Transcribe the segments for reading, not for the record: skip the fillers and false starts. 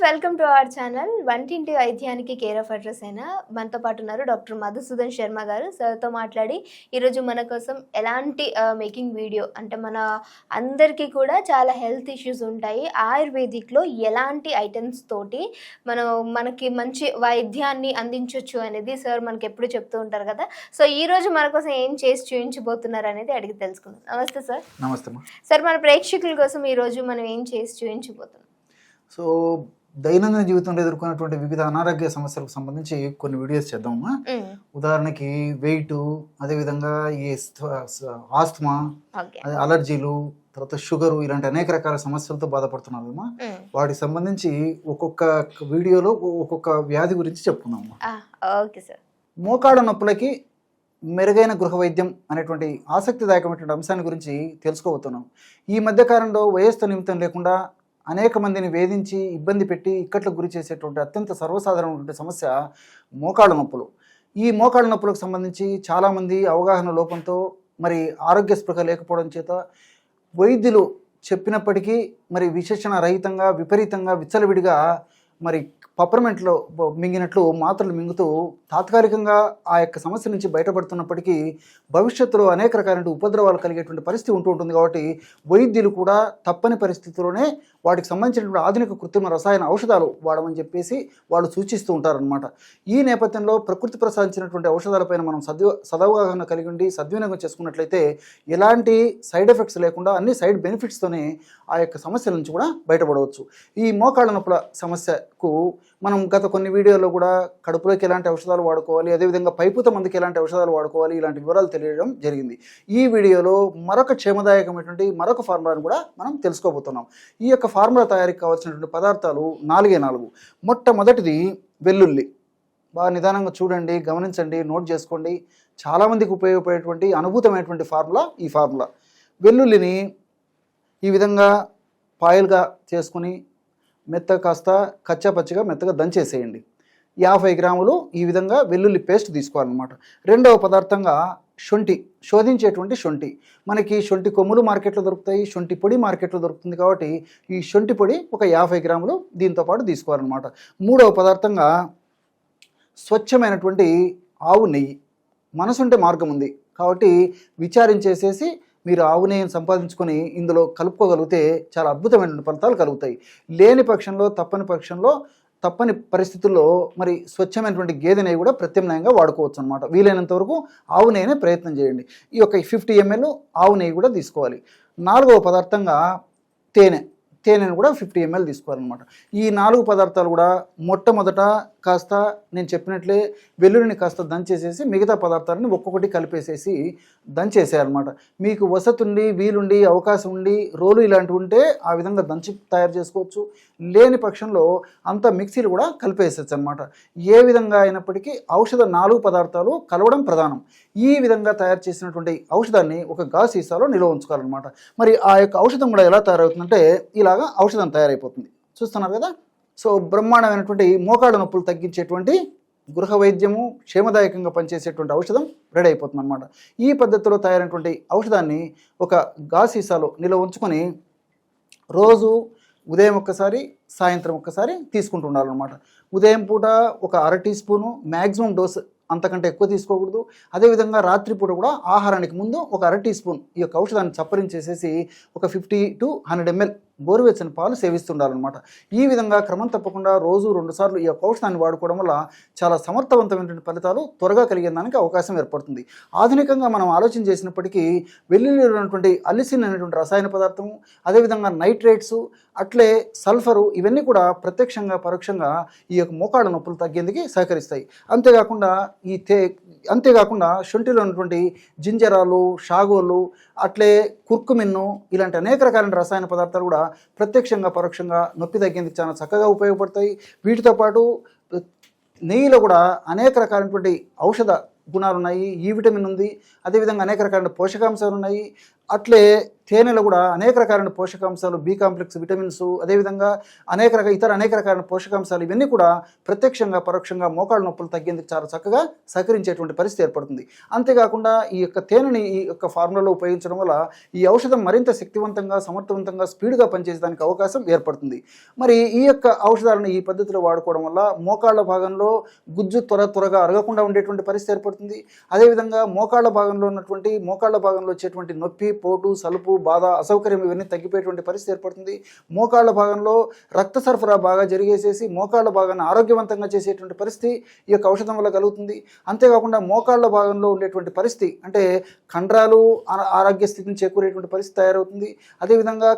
Welcome to our channel వంటింటి వైద్యానికి care of address అయిన మనతో పాటు ఉన్నారు డాక్టర్ మధుసూదన్ శర్మ గారు. సార్తో మాట్లాడి ఈరోజు మన కోసం ఎలాంటి మేకింగ్ వీడియో అంటే మన అందరికీ కూడా చాలా హెల్త్ ఇష్యూస్ ఉంటాయి. ఆయుర్వేదిక్లో ఎలాంటి ఐటమ్స్ తోటి మనకి మంచి వైద్యాన్ని అందించవచ్చు అనేది సార్ మనకి ఎప్పుడు చెప్తూ ఉంటారు కదా. సో ఈరోజు మన కోసం ఏం చేసి చూపించబోతున్నారు అనేది అడిగి తెలుసుకుందాం. నమస్తే సార్. నమస్తే సార్, మన ప్రేక్షకుల కోసం ఈరోజు మనం ఏం చేసి చూపించబోతున్నాం? సో దైనందిన జీవితంలో ఎదుర్కొన్నటువంటి వివిధ అనారోగ్య సమస్యలకు సంబంధించి కొన్ని వీడియోస్ చేద్దామమ్మా. ఉదాహరణకి వెయిట్, అదేవిధంగా ఈ ఆస్తమా, అలర్జీలు, తర్వాత షుగరు, ఇలాంటి అనేక రకాల సమస్యలతో బాధపడుతున్నారమ్మా. వాటికి సంబంధించి ఒక్కొక్క వీడియోలో ఒక్కొక్క వ్యాధి గురించి చెప్పుకున్నామమ్మా. Okay sir. మోకాళ్ళ నొప్పులకి మెరుగైన గృహ వైద్యం అనేటువంటి ఆసక్తిదాయకమైనటువంటి అంశాన్ని గురించి తెలుసుకోబోతున్నాం. ఈ మధ్యకాలంలో వయస్సు నిమిత్తం లేకుండా అనేక మందిని వేధించి ఇబ్బంది పెట్టి ఇక్కట్లకు గురి చేసేటువంటి అత్యంత సర్వసాధారణమైనటువంటి సమస్య మోకాళ్ళ నొప్పులు. ఈ మోకాళ్ళ నొప్పులకు సంబంధించి చాలామంది అవగాహన లోపంతో మరి ఆరోగ్య స్పృహ లేకపోవడం చేత వైద్యులు చెప్పినప్పటికీ మరి విశేషణ రహితంగా విపరీతంగా విచ్చలవిడిగా మరి పప్పర్మెంట్లో మింగినట్లు మాత్రలు మింగుతూ తాత్కాలికంగా ఆ యొక్క సమస్య నుంచి బయటపడుతున్నప్పటికీ భవిష్యత్తులో అనేక రకాల ఉపద్రవాలు కలిగేటువంటి పరిస్థితి ఉంటుంది. కాబట్టి వైద్యులు కూడా తప్పని పరిస్థితుల్లోనే వాటికి సంబంధించినటువంటి ఆధునిక కృత్రిమ రసాయన ఔషధాలు వాడమని చెప్పేసి వాళ్ళు సూచిస్తూ ఉంటారనమాట. ఈ నేపథ్యంలో ప్రకృతి ప్రసాదించినటువంటి ఔషధాలపైన మనం సదవగాహన కలిగి ఉండి సద్వినియోగం చేసుకున్నట్లయితే ఎలాంటి సైడ్ ఎఫెక్ట్స్ లేకుండా అన్ని సైడ్ బెనిఫిట్స్తోనే ఆ యొక్క సమస్యల నుంచి కూడా బయటపడవచ్చు. ఈ మోకాళ్ళ నొప్పుల సమస్యకు మనం గత కొన్ని వీడియోలో కూడా కడుపులోకి ఎలాంటి ఔషధాలు వాడుకోవాలి, అదేవిధంగా పైపుత మందుకి ఎలాంటి ఔషధాలు వాడుకోవాలి, ఇలాంటి వివరాలు తెలియడం జరిగింది. ఈ వీడియోలో మరొక క్షేమదాయకమైనటువంటి మరొక ఫార్ములాను కూడా మనం తెలుసుకోబోతున్నాం. ఈ యొక్క ఫార్ములా తయారీకి కావాల్సినటువంటి పదార్థాలు 4. మొట్టమొదటిది వెల్లుల్లి. బాగా నిదానంగా చూడండి, గమనించండి, నోట్ చేసుకోండి. చాలామందికి ఉపయోగపడేటువంటి అనుభూతమైనటువంటి ఫార్ములా ఈ ఫార్ములా. వెల్లుల్లిని ఈ విధంగా పాయలుగా చేసుకుని మెత్తగా కాస్త కచ్చాపచ్చిగా మెత్తగా దంచేసేయండి. 50 గ్రాములు ఈ విధంగా వెల్లుల్లి పేస్ట్ తీసుకోవాలన్నమాట. రెండవ పదార్థంగా శొంఠి, శోధించేటువంటి శొంఠి. మనకి శొంఠి కొమ్ములు మార్కెట్లో దొరుకుతాయి, శొంఠి పొడి మార్కెట్లో దొరుకుతుంది. కాబట్టి ఈ శొంఠి పొడి ఒక 50 గ్రాములు దీంతో పాటు తీసుకోవాలన్నమాట. మూడవ పదార్థంగా స్వచ్ఛమైనటువంటి ఆవు నెయ్యి. మనసుంటే మార్గం ఉంది కాబట్టి విచారించేసేసి మీరు ఆవు నెయ్యిని సంపాదించుకొని ఇందులో కలుపుకోగలిగితే చాలా అద్భుతమైన ఫలితాలు కలుగుతాయి. లేని పక్షంలో తప్పని పరిస్థితుల్లో మరి స్వచ్ఛమైనటువంటి గేదె నెయ్యి కూడా ప్రత్యామ్నాయంగా వాడుకోవచ్చు అనమాట. వీలైనంత వరకు ఆవు నెయ్యినే ప్రయత్నం చేయండి. ఈ యొక్క 50 ml ఆవు నెయ్యి కూడా తీసుకోవాలి. 4వ పదార్థంగా తేనెను కూడా 50 ml తీసుకోవాలన్నమాట. ఈ 4 పదార్థాలు కూడా మొట్టమొదట కాస్త నేను చెప్పినట్లే వెల్లుల్లిని కాస్త దంచేసేసి మిగతా పదార్థాలను ఒక్కొక్కటి కలిపేసేసి దంచేసేయాలన్నమాట. మీకు వసతి ఉండి వీలుండి అవకాశం ఉండి రోలు ఇలాంటివి ఉంటే ఆ విధంగా దంచి తయారు చేసుకోవచ్చు. లేని పక్షంలో అంత మిక్సీలు కూడా కలిపేసేయచ్చు అనమాట. ఏ విధంగా అయినప్పటికీ ఔషధ 4 పదార్థాలు కలవడం ప్రధానం. ఈ విధంగా తయారు చేసినటువంటి ఔషధాన్ని ఒక గాజు సీసాలో నిల్వ ఉంచుకోవాలన్నమాట. మరి ఆ యొక్క ఔషధం కూడా ఎలా తయారవుతుందంటే ఇలాగా ఔషధం తయారైపోతుంది. చూస్తున్నారు కదా. సో బ్రహ్మాండమైనటువంటి మోకాళ్ళ నొప్పులు తగ్గించేటువంటి గృహ వైద్యము, క్షేమదాయకంగా పనిచేసేటువంటి ఔషధం రెడీ అయిపోతుంది అనమాట. ఈ పద్ధతిలో తయారైనటువంటి ఔషధాన్ని ఒక గాజు సీసాలో నిల్వ ఉంచుకొని రోజు ఉదయం ఒక్కసారి, సాయంత్రం ఒక్కసారి తీసుకుంటూ ఉండాలన్నమాట. ఉదయం పూట ఒక 1/2 టీ స్పూను, మ్యాక్సిమం డోస్ అంతకంటే ఎక్కువ తీసుకోకూడదు. అదేవిధంగా రాత్రిపూట కూడా ఆహారానికి ముందు ఒక 1/2 టీ స్పూన్ ఈ యొక్క ఔషధాన్ని చప్పరించేసేసి ఒక 50 to 100 ml గోరువెచ్చని పాలు సేవిస్తుండాలన్నమాట. ఈ విధంగా క్రమం తప్పకుండా రోజు 2 సార్లు ఈ యొక్క ఔషధాన్ని వాడుకోవడం వల్ల చాలా సమర్థవంతమైనటువంటి ఫలితాలు త్వరగా కలిగేదానికి అవకాశం ఏర్పడుతుంది. ఆధునికంగా మనం ఆలోచన చేసినప్పటికీ వెల్లుల్లిలో ఉన్నటువంటి అలిసిన్ అనేటువంటి రసాయన పదార్థం, అదేవిధంగా నైట్రేట్స్, అట్లే సల్ఫరు, ఇవన్నీ కూడా ప్రత్యక్షంగా పరోక్షంగా ఈ యొక్క మోకాళ్ళ నొప్పులు తగ్గేందుకు సహకరిస్తాయి. అంతేకాకుండా శొంఠిలో ఉన్నటువంటి జింజరాలు, షాగోలు, అట్లే కుర్కుమిన్ను, ఇలాంటి అనేక రకాలైన రసాయన పదార్థాలు కూడా ప్రత్యక్షంగా పరోక్షంగా నొప్పి తగ్గేందుకు చాలా చక్కగా ఉపయోగపడతాయి. వీటితో పాటు నెయ్యిలో కూడా అనేక రకాలైనటువంటి ఔషధ గుణాలు ఉన్నాయి. ఈ విటమిన్ ఉంది, అదేవిధంగా అనేక రకాల పోషకాంశాలు ఉన్నాయి. అట్లే తేనెలో కూడా అనేక రకాలైన పోషకాంశాలు, బి కాంప్లెక్స్, విటమిన్స్, అదేవిధంగా అనేక రకాలైన పోషకాంశాలు ఇవన్నీ కూడా ప్రత్యక్షంగా పరోక్షంగా మోకాళ్ళ నొప్పులు తగ్గేందుకు చాలా చక్కగా సహకరించేటువంటి పరిస్థితి ఏర్పడుతుంది. అంతేకాకుండా ఈ యొక్క తేనెని ఈ యొక్క ఫార్ములాలో ఉపయోగించడం వల్ల ఈ ఔషధం మరింత శక్తివంతంగా, సమర్థవంతంగా, స్పీడ్గా పనిచేసేదానికి అవకాశం ఏర్పడుతుంది. మరి ఈ యొక్క ఔషధాలను ఈ పద్ధతిలో వాడుకోవడం వల్ల మోకాళ్ళ భాగంలో గుజ్జు త్వరగా అరగకుండా ఉండేటువంటి పరిస్థితి ఏర్పడుతుంది. అదేవిధంగా మోకాళ్ళ భాగంలో వచ్చేటువంటి నొప్పి, పోటు, సలుపు, బాధ, అసౌకర్యం ఇవన్నీ తగ్గిపోయేటువంటి పరిస్థితి ఏర్పడుతుంది. మోకాళ్ళ భాగంలో రక్త సరఫరా బాగా జరిగేసేసి మోకాళ్ళ భాగాన్ని ఆరోగ్యవంతంగా చేసేటువంటి పరిస్థితి ఈ యొక్క ఔషధం వల్ల కలుగుతుంది. అంతేకాకుండా మోకాళ్ళ భాగంలో ఉండేటువంటి పరిస్థితి అంటే కండరాలు ఆరోగ్య స్థితిని చేకూరేటువంటి పరిస్థితి తయారవుతుంది. అదేవిధంగా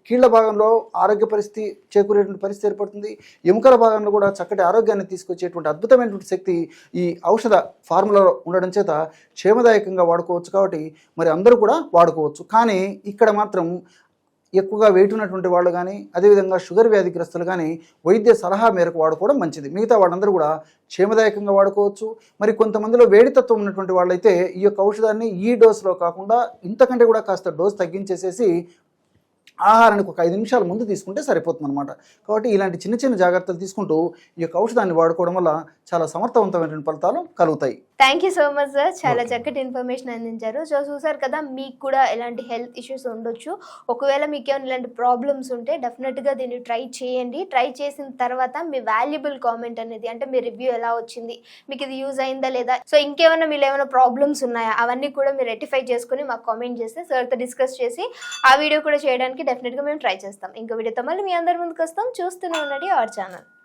కీళ్ళ భాగంలో ఆరోగ్య పరిస్థితి చేకూరేటువంటి పరిస్థితి ఏర్పడుతుంది. ఎముకల భాగంలో కూడా చక్కటి ఆరోగ్యాన్ని తీసుకొచ్చేటువంటి అద్భుతమైనటువంటి శక్తి ఈ ఔషధ ఫార్ములాలో ఉండడం చేత క్షేమదాయకంగా వాడుకోవచ్చు. కాబట్టి మరి అందరూ కూడా వాడుకోవచ్చు. కానీ ఇక్కడ మాత్రం ఎక్కువగా వెయిట్ ఉన్నటువంటి వాళ్ళు కానీ, అదేవిధంగా షుగర్ వ్యాధిగ్రస్తులు కానీ వైద్య సలహా మేరకు వాడుకోవడం మంచిది. మిగతా వాళ్ళందరూ కూడా క్షేమదాయకంగా వాడుకోవచ్చు. మరి కొంతమందిలో వేడితత్వం ఉన్నటువంటి వాళ్ళైతే ఈ యొక్క ఔషధాన్ని ఈ డోసులో కాకుండా ఇంతకంటే కూడా కాస్త డోసు తగ్గించేసేసి ఆహారానికి ఒక 5 నిమిషాల ముందు తీసుకుంటే సరిపోతుంది అనమాట. కాబట్టి ఇలాంటి చిన్న జాగ్రత్తలు తీసుకుంటూ ఈ యొక్క ఔషధాన్ని వాడుకోవడం వల్ల చాలా సమర్థవంతమైనటువంటి ఫలితాలు కలుగుతాయి. Thank you so much sir, చాలా చక్కటి ఇన్ఫర్మేషన్ అందించారు. సో చూసారు కదా, మీకు కూడా ఎలాంటి హెల్త్ ఇష్యూస్ ఉండొచ్చు. ఒకవేళ మీకు ఏమైనా ఇలాంటి ప్రాబ్లమ్స్ ఉంటే డెఫినెట్గా దీన్ని ట్రై చేయండి. ట్రై చేసిన తర్వాత మీ వాల్యుబుల్ కామెంట్ అనేది, అంటే మీ రివ్యూ ఎలా వచ్చింది, మీకు ఇది యూజ్ అయిందా లేదా, సో ఇంకేమైనా మీరు ఏమైనా ప్రాబ్లమ్స్ ఉన్నాయా, అవన్నీ కూడా మీరు రెక్టిఫై చేసుకుని మాకు కామెంట్ చేస్తే సార్తో డిస్కస్ చేసి ఆ వీడియో కూడా చేయడానికి డెఫినెట్గా మేము ట్రై చేస్తాం. ఇంకో వీడియోతో మళ్ళీ మీ అందరి ముందుకు వస్తాం. చూస్తూనే ఉండండి అవర్ ఛానల్.